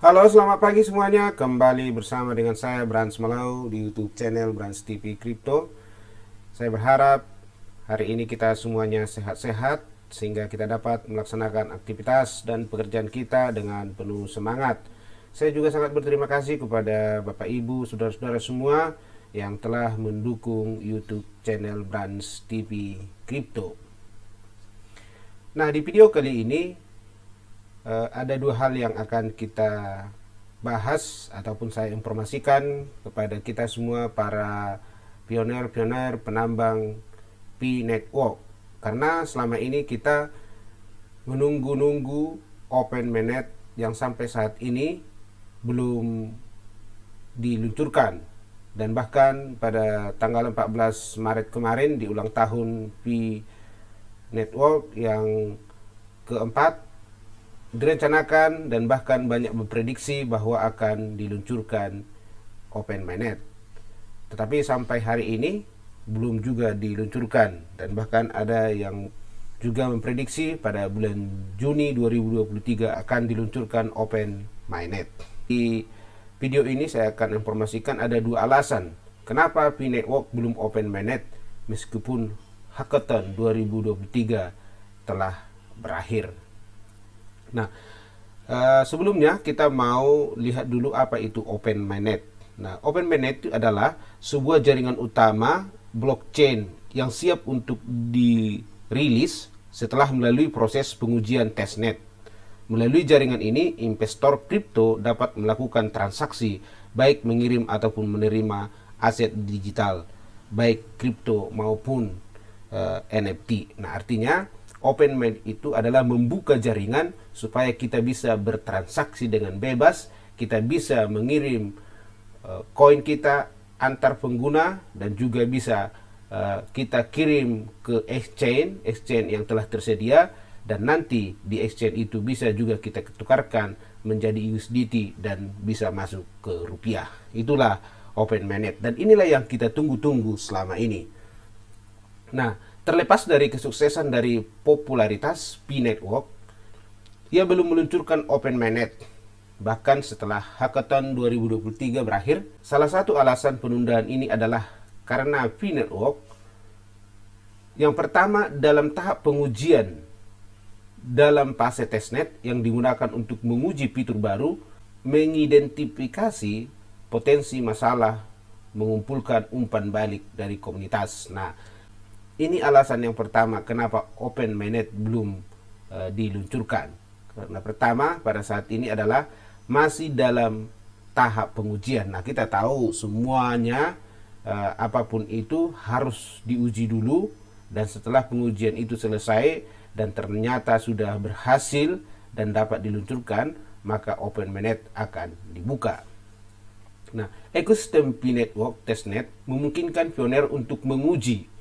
Halo, selamat pagi semuanya. Kembali bersama dengan saya Brans Malau di YouTube channel Brans TV Crypto. Saya berharap hari ini kita semuanya sehat-sehat sehingga kita dapat melaksanakan aktivitas dan pekerjaan kita dengan penuh semangat. Saya juga sangat berterima kasih kepada Bapak Ibu, saudara-saudara semua yang telah mendukung YouTube channel Brans TV Crypto. Nah, di video kali ini ada dua hal yang akan kita bahas ataupun saya informasikan kepada kita semua para pionir-pionir penambang P-Network, karena selama ini kita menunggu-nunggu Open Mainnet yang sampai saat ini belum diluncurkan, dan bahkan pada tanggal 14 Maret kemarin di ulang tahun P-Network yang keempat direncanakan dan bahkan banyak memprediksi bahwa akan diluncurkan Open Mainnet. Tetapi sampai hari ini belum juga diluncurkan, dan bahkan ada yang juga memprediksi pada bulan Juni 2023 akan diluncurkan Open Mainnet. Di video ini saya akan informasikan ada dua alasan kenapa P-Network belum Open Mainnet meskipun Hackathon 2023 telah berakhir. Nah, sebelumnya kita mau lihat dulu apa itu Open Mainnet. Nah, Open Mainnet itu adalah sebuah jaringan utama blockchain yang siap untuk dirilis setelah melalui proses pengujian testnet. Melalui jaringan ini, investor kripto dapat melakukan transaksi baik mengirim ataupun menerima aset digital, baik kripto maupun NFT. Nah, artinya Open Mainnet itu adalah membuka jaringan supaya kita bisa bertransaksi dengan bebas, kita bisa mengirim koin kita antar pengguna, dan juga bisa kita kirim ke exchange yang telah tersedia, dan nanti di exchange itu bisa juga kita tukarkan menjadi USDT dan bisa masuk ke rupiah. Itulah Open Mainnet, dan inilah yang kita tunggu-tunggu selama ini. Nah, terlepas dari kesuksesan dari popularitas P-Network, ia belum meluncurkan Open Mainnet. Bahkan setelah Hackathon 2023 berakhir, salah satu alasan penundaan ini adalah karena P-Network yang pertama dalam tahap pengujian dalam fase testnet yang digunakan untuk menguji fitur baru, mengidentifikasi potensi masalah, mengumpulkan umpan balik dari komunitas. Nah, ini alasan yang pertama kenapa Open Mainnet belum diluncurkan. Karena pertama, pada saat ini adalah masih dalam tahap pengujian. Nah, kita tahu semuanya apapun itu harus diuji dulu, dan setelah pengujian itu selesai dan ternyata sudah berhasil dan dapat diluncurkan, maka Open Mainnet akan dibuka. Nah, ekosistem P-Network testnet memungkinkan pionir untuk menguji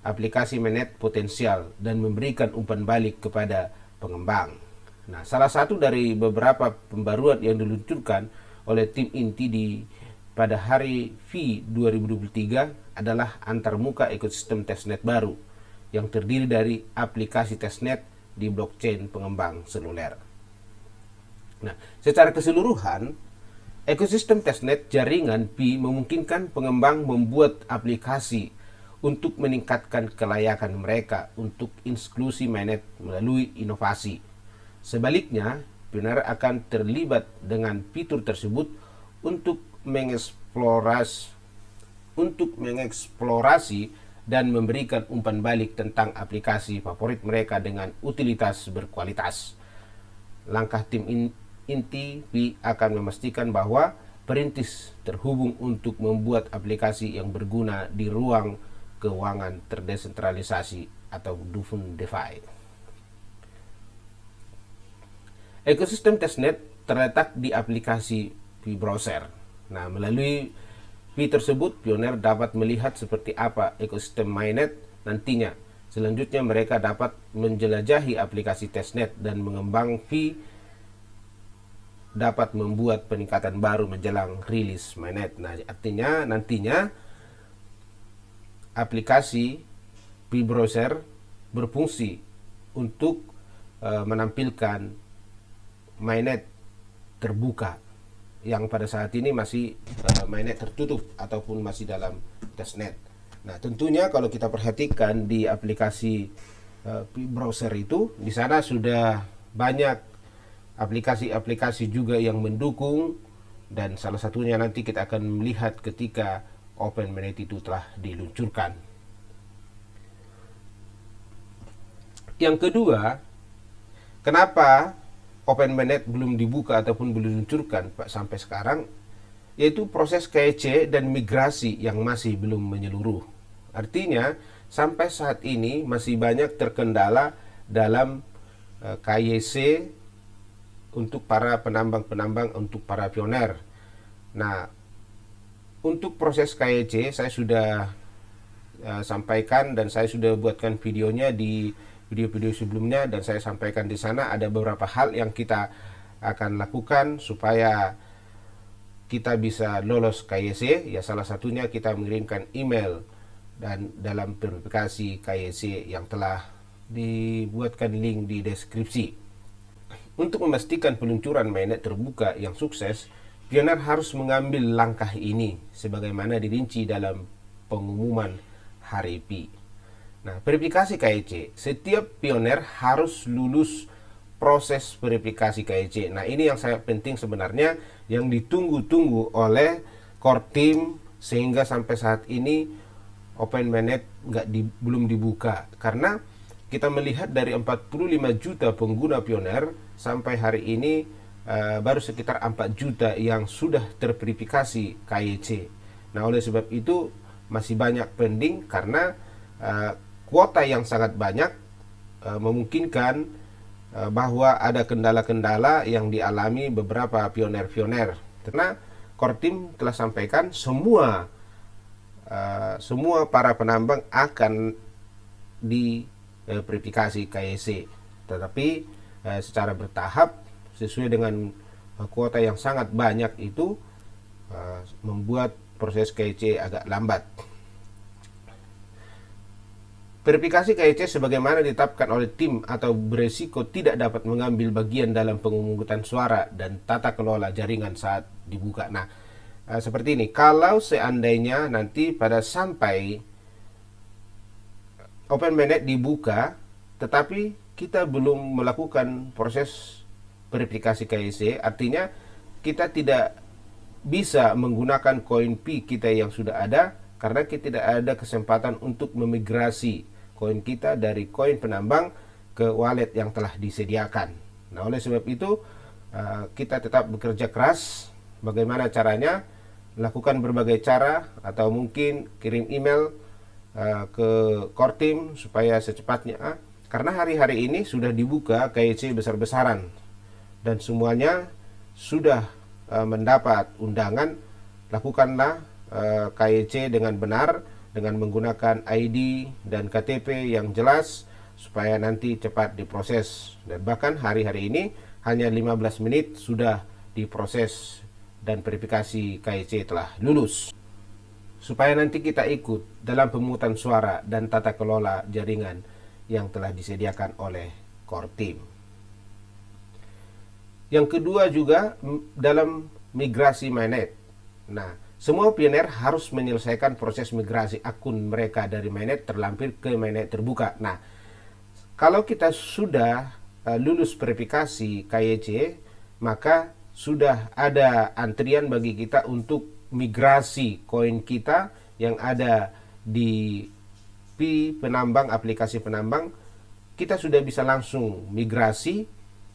aplikasi mainnet potensial dan memberikan umpan balik kepada pengembang. Nah, salah satu dari beberapa pembaruan yang diluncurkan oleh tim inti pada hari V 2023 adalah antarmuka ekosistem testnet baru yang terdiri dari aplikasi testnet di blockchain pengembang seluler. Nah, secara keseluruhan, ekosistem testnet jaringan P memungkinkan pengembang membuat aplikasi untuk meningkatkan kelayakan mereka untuk inklusi mainnet melalui inovasi. Sebaliknya, pionir akan terlibat dengan fitur tersebut untuk mengeksplorasi dan memberikan umpan balik tentang aplikasi favorit mereka dengan utilitas berkualitas. Langkah tim inti P akan memastikan bahwa perintis terhubung untuk membuat aplikasi yang berguna di ruang keuangan terdesentralisasi atau DeFi. Ekosistem testnet terletak di aplikasi P-Browser. Nah, melalui P tersebut, pionir dapat melihat seperti apa ekosistem mainnet nantinya. Selanjutnya, mereka dapat menjelajahi aplikasi testnet dan mengembang P dapat membuat peningkatan baru menjelang rilis mainnet. Nah, artinya nantinya aplikasi P-Browser berfungsi untuk menampilkan mainnet terbuka yang pada saat ini masih mainnet tertutup ataupun masih dalam testnet. Nah, tentunya kalau kita perhatikan di aplikasi browser itu, di sana sudah banyak aplikasi-aplikasi juga yang mendukung, dan salah satunya nanti kita akan melihat ketika Open Mainnet itu telah diluncurkan. Yang kedua, kenapa Open Mainnet belum dibuka ataupun belum diluncurkan sampai sekarang, yaitu proses KYC dan migrasi yang masih belum menyeluruh. Artinya, sampai saat ini masih banyak terkendala dalam KYC untuk para penambang-penambang, untuk para pioner. Nah, untuk proses KYC saya sudah sampaikan dan saya sudah buatkan videonya di video-video sebelumnya, dan saya sampaikan di sana ada beberapa hal yang kita akan lakukan supaya kita bisa lolos KYC. Ya, salah satunya kita mengirimkan email dan dalam verifikasi KYC yang telah dibuatkan link di deskripsi. Untuk memastikan peluncuran mainnet terbuka yang sukses, pioner harus mengambil langkah ini sebagaimana dirinci dalam pengumuman hari P. Nah, verifikasi KYC, setiap pioner harus lulus proses verifikasi KYC. Nah, ini yang sangat penting sebenarnya, yang ditunggu-tunggu oleh core team, sehingga sampai saat ini Open Mainnet belum dibuka. Karena kita melihat dari 45 juta pengguna pioner, sampai hari ini baru sekitar 4 juta yang sudah terverifikasi KYC. Nah, oleh sebab itu masih banyak pending karena kuota yang sangat banyak memungkinkan bahwa ada kendala-kendala yang dialami beberapa pioner-pioner. Karena core team telah sampaikan semua para penambang akan diverifikasi KYC, tetapi secara bertahap sesuai dengan kuota yang sangat banyak itu membuat proses KYC agak lambat. Verifikasi KYC sebagaimana ditetapkan oleh tim atau beresiko tidak dapat mengambil bagian dalam pemungutan suara dan tata kelola jaringan saat dibuka. Nah, seperti ini, kalau seandainya nanti pada sampai Open Mainnet dibuka tetapi kita belum melakukan proses verifikasi KYC, artinya kita tidak bisa menggunakan koin P kita yang sudah ada, karena kita tidak ada kesempatan untuk memigrasi koin kita dari koin penambang ke wallet yang telah disediakan. Nah, oleh sebab itu kita tetap bekerja keras. Bagaimana caranya? Lakukan berbagai cara, atau mungkin kirim email ke core team supaya secepatnya, karena hari-hari ini sudah dibuka KYC besar-besaran dan semuanya sudah mendapat undangan. Lakukanlah KYC dengan benar, dengan menggunakan ID dan KTP yang jelas supaya nanti cepat diproses. Dan bahkan hari-hari ini hanya 15 menit sudah diproses dan verifikasi KYC telah lulus. Supaya nanti kita ikut dalam pemungutan suara dan tata kelola jaringan yang telah disediakan oleh core team. Yang kedua juga dalam migrasi mainnet. Nah, semua pioner harus menyelesaikan proses migrasi akun mereka dari mainnet terlampir ke mainnet terbuka. Nah, kalau kita sudah lulus verifikasi KYC, maka sudah ada antrian bagi kita untuk migrasi koin kita yang ada di P penambang, aplikasi penambang. Kita sudah bisa langsung migrasi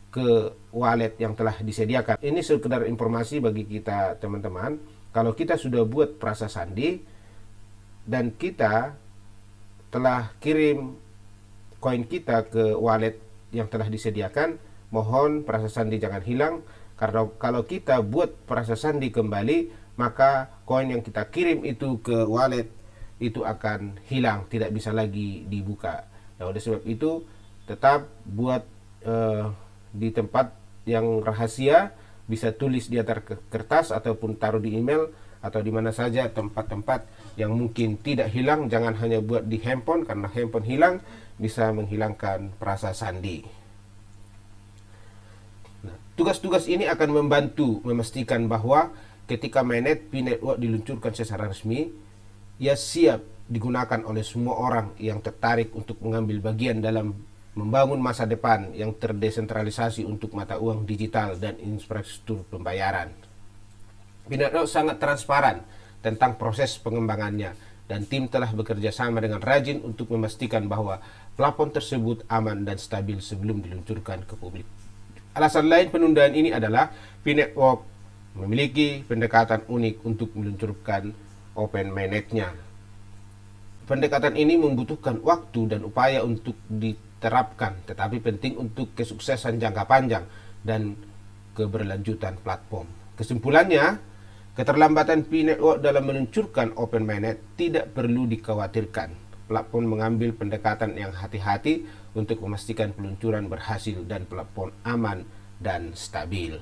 ke wallet yang telah disediakan. Ini sekedar informasi bagi kita teman-teman. Kalau kita sudah buat prasasti dan kita telah kirim koin kita ke wallet yang telah disediakan, mohon prasasti jangan hilang, karena kalau kita buat prasasti kembali, maka koin yang kita kirim itu ke wallet itu akan hilang, tidak bisa lagi dibuka. Nah, oleh sebab itu tetap buat di tempat yang rahasia, bisa tulis di atas kertas ataupun taruh di email atau di mana saja tempat-tempat yang mungkin tidak hilang. Jangan hanya buat di handphone, karena handphone hilang bisa menghilangkan prasasti. Nah, Tugas-tugas ini akan membantu memastikan bahwa ketika mainnet P-Network diluncurkan secara resmi, ia siap digunakan oleh semua orang yang tertarik untuk mengambil bagian dalam membangun masa depan yang terdesentralisasi untuk mata uang digital dan infrastruktur pembayaran. P-Network sangat transparan tentang proses pengembangannya, dan tim telah bekerja sama dengan rajin untuk memastikan bahwa platform tersebut aman dan stabil sebelum diluncurkan ke publik. Alasan lain penundaan ini adalah P-Network memiliki pendekatan unik untuk meluncurkan Open Mainnet-nya. Pendekatan ini membutuhkan waktu dan upaya untuk diterapkan, tetapi penting untuk kesuksesan jangka panjang dan keberlanjutan platform. Kesimpulannya, keterlambatan P-Network dalam meluncurkan Open Mainnet tidak perlu dikhawatirkan. Platform mengambil pendekatan yang hati-hati untuk memastikan peluncuran berhasil dan platform aman dan stabil.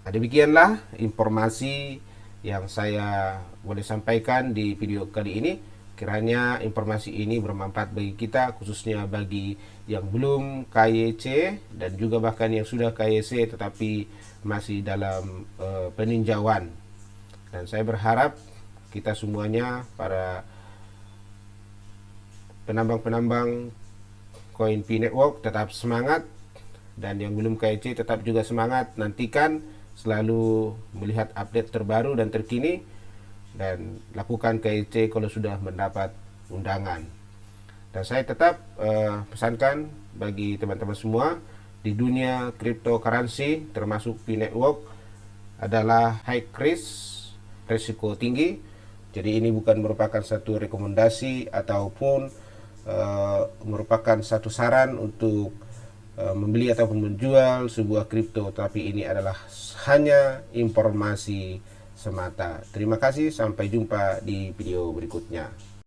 Nah, demikianlah informasi yang saya boleh sampaikan di video kali ini. Kiranya informasi ini bermanfaat bagi kita, khususnya bagi yang belum KYC dan juga bahkan yang sudah KYC tetapi masih dalam peninjauan. Dan saya berharap kita semuanya, para penambang-penambang koin P-Network, tetap semangat, dan yang belum KYC tetap juga semangat. Nantikan selalu melihat update terbaru dan terkini, dan lakukan KYC kalau sudah mendapat undangan. Dan saya tetap pesankan bagi teman-teman semua, di dunia cryptocurrency termasuk P-Network adalah high risk, risiko tinggi. Jadi ini bukan merupakan satu rekomendasi ataupun merupakan satu saran untuk membeli ataupun menjual sebuah kripto, tapi ini adalah hanya informasi semata. Terima kasih, sampai jumpa di video berikutnya.